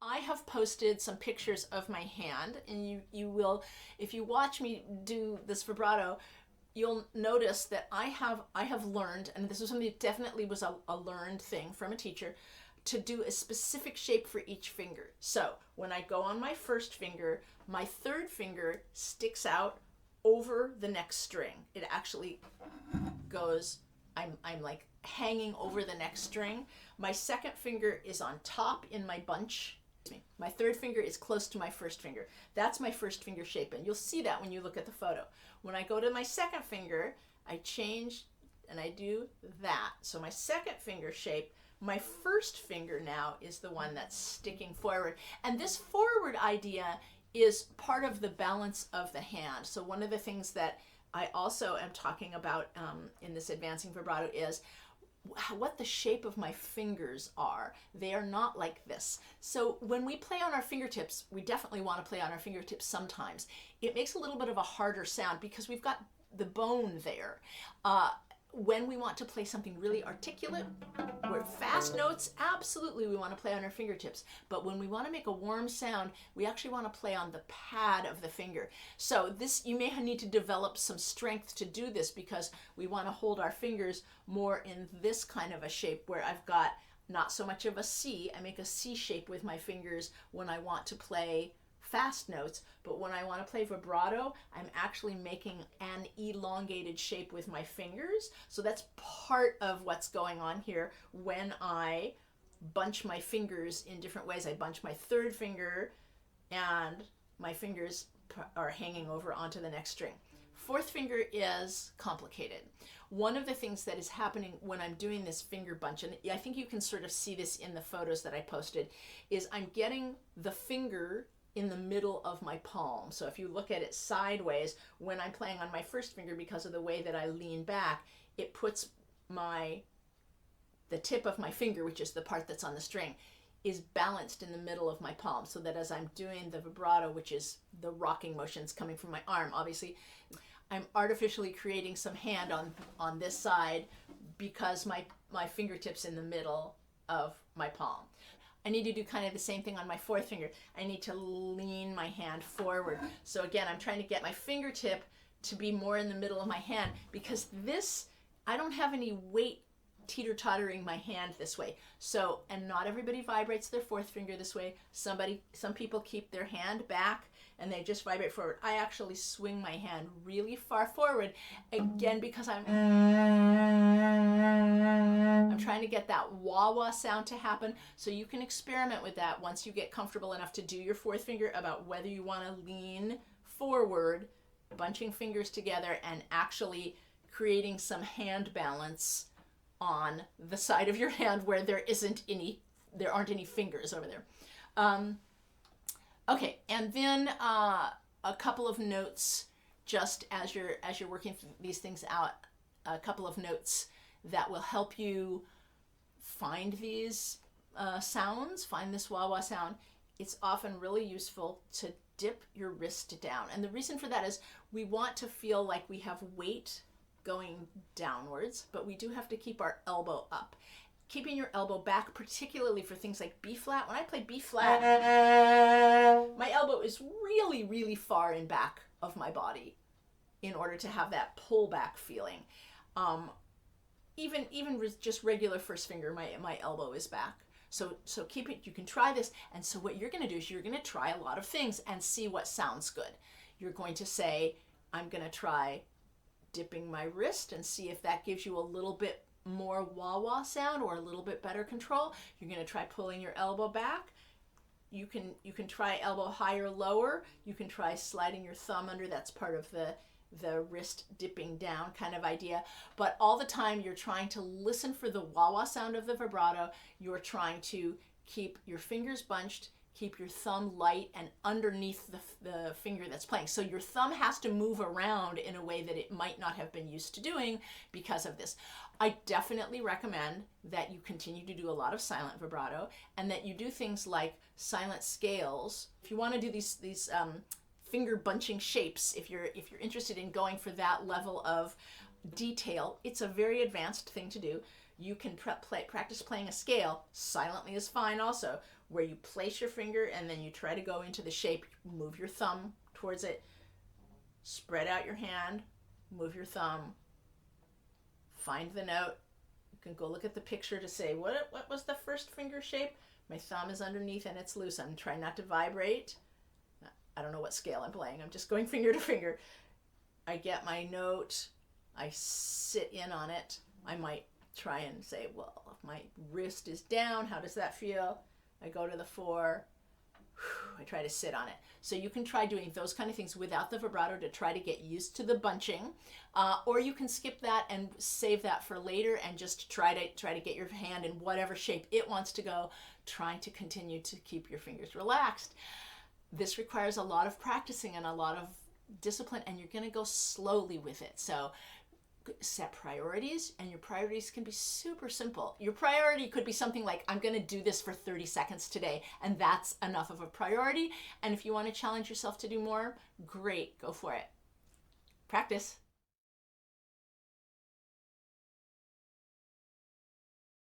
I have posted some pictures of my hand, and you will, if you watch me do this vibrato, you'll notice that I have learned, and this is something that definitely was a learned thing from a teacher, to do a specific shape for each finger. So when I go on my first finger, my third finger sticks out over the next string. It actually goes, I'm like hanging over the next string. My second finger is on top in my bunch. My third finger is close to my first finger. That's my first finger shape, and you'll see that when you look at the photo. When I go to my second finger, I change and I do that. So my second finger shape, my first finger now is the one that's sticking forward. And this forward idea is part of the balance of the hand. So one of the things that I also am talking about in this advancing vibrato is what the shape of my fingers are. They are not like this. So when we play on our fingertips, we definitely want to play on our fingertips sometimes. It makes a little bit of a harder sound because we've got the bone there. When we want to play something really articulate, where fast notes, absolutely we want to play on our fingertips. But when we want to make a warm sound, we actually want to play on the pad of the finger. So this, you may need to develop some strength to do this because we want to hold our fingers more in this kind of a shape where I've got not so much of a C. I make a C shape with my fingers when I want to play fast notes, but when I want to play vibrato, I'm actually making an elongated shape with my fingers. So that's part of what's going on here when I bunch my fingers in different ways. I bunch my third finger and my fingers are hanging over onto the next string. Fourth finger is complicated. One of the things that is happening when I'm doing this finger bunch, and I think you can sort of see this in the photos that I posted, is I'm getting the finger in the middle of my palm. So if you look at it sideways, when I'm playing on my first finger, because of the way that I lean back, it puts the tip of my finger, which is the part that's on the string, is balanced in the middle of my palm, so that as I'm doing the vibrato, which is the rocking motions coming from my arm, obviously, I'm artificially creating some hand on this side because my fingertips in the middle of my palm. I need to do kind of the same thing on my fourth finger. I need to lean my hand forward. So again, I'm trying to get my fingertip to be more in the middle of my hand because this, I don't have any weight teeter-tottering my hand this way. So, and not everybody vibrates their fourth finger this way. Some people keep their hand back and they just vibrate forward. I actually swing my hand really far forward, again, because I'm trying to get that wah-wah sound to happen. So you can experiment with that once you get comfortable enough to do your fourth finger, about whether you want to lean forward, bunching fingers together, and actually creating some hand balance on the side of your hand where there aren't any fingers over there. Okay, and then a couple of notes, just as you're working these things out, a couple of notes that will help you find these sounds, find this wah-wah sound. It's often really useful to dip your wrist down. And the reason for that is we want to feel like we have weight going downwards, but we do have to keep our elbow up. Keeping your elbow back, particularly for things like B flat. When I play B flat, my elbow is really, really far in back of my body in order to have that pull back feeling. Even with just regular first finger, my elbow is back. So keep it, you can try this. And so what you're gonna do is you're gonna try a lot of things and see what sounds good. You're going to say, I'm gonna try dipping my wrist and see if that gives you a little bit more wah-wah sound or a little bit better control. You're going to try pulling your elbow back. You can try elbow higher, lower. You can try sliding your thumb under. That's part of the wrist dipping down kind of idea. But all the time you're trying to listen for the wah-wah sound of the vibrato. You're trying to keep your fingers bunched, keep your thumb light and underneath the finger that's playing. So your thumb has to move around in a way that it might not have been used to doing because of this. I definitely recommend that you continue to do a lot of silent vibrato and that you do things like silent scales. If you want to do these finger bunching shapes, if you're interested in going for that level of detail, it's a very advanced thing to do. You can practice playing a scale. Silently is fine also, where you place your finger and then you try to go into the shape. Move your thumb towards it, spread out your hand, move your thumb, find the note. You can go look at the picture to say, what was the first finger shape? My thumb is underneath and it's loose. I'm trying not to vibrate. I don't know what scale I'm playing. I'm just going finger to finger. I get my note. I sit in on it. I might try and say, well, if my wrist is down, how does that feel? I go to the 4. I try to sit on it. So you can try doing those kind of things without the vibrato to try to get used to the bunching, or you can skip that and save that for later and just try to get your hand in whatever shape it wants to go, trying to continue to keep your fingers relaxed. This requires a lot of practicing and a lot of discipline, and you're going to go slowly with it. So set priorities, and your priorities can be super simple. Your priority could be something like, I'm going to do this for 30 seconds today, and that's enough of a priority. And if you want to challenge yourself to do more, great, go for it. Practice.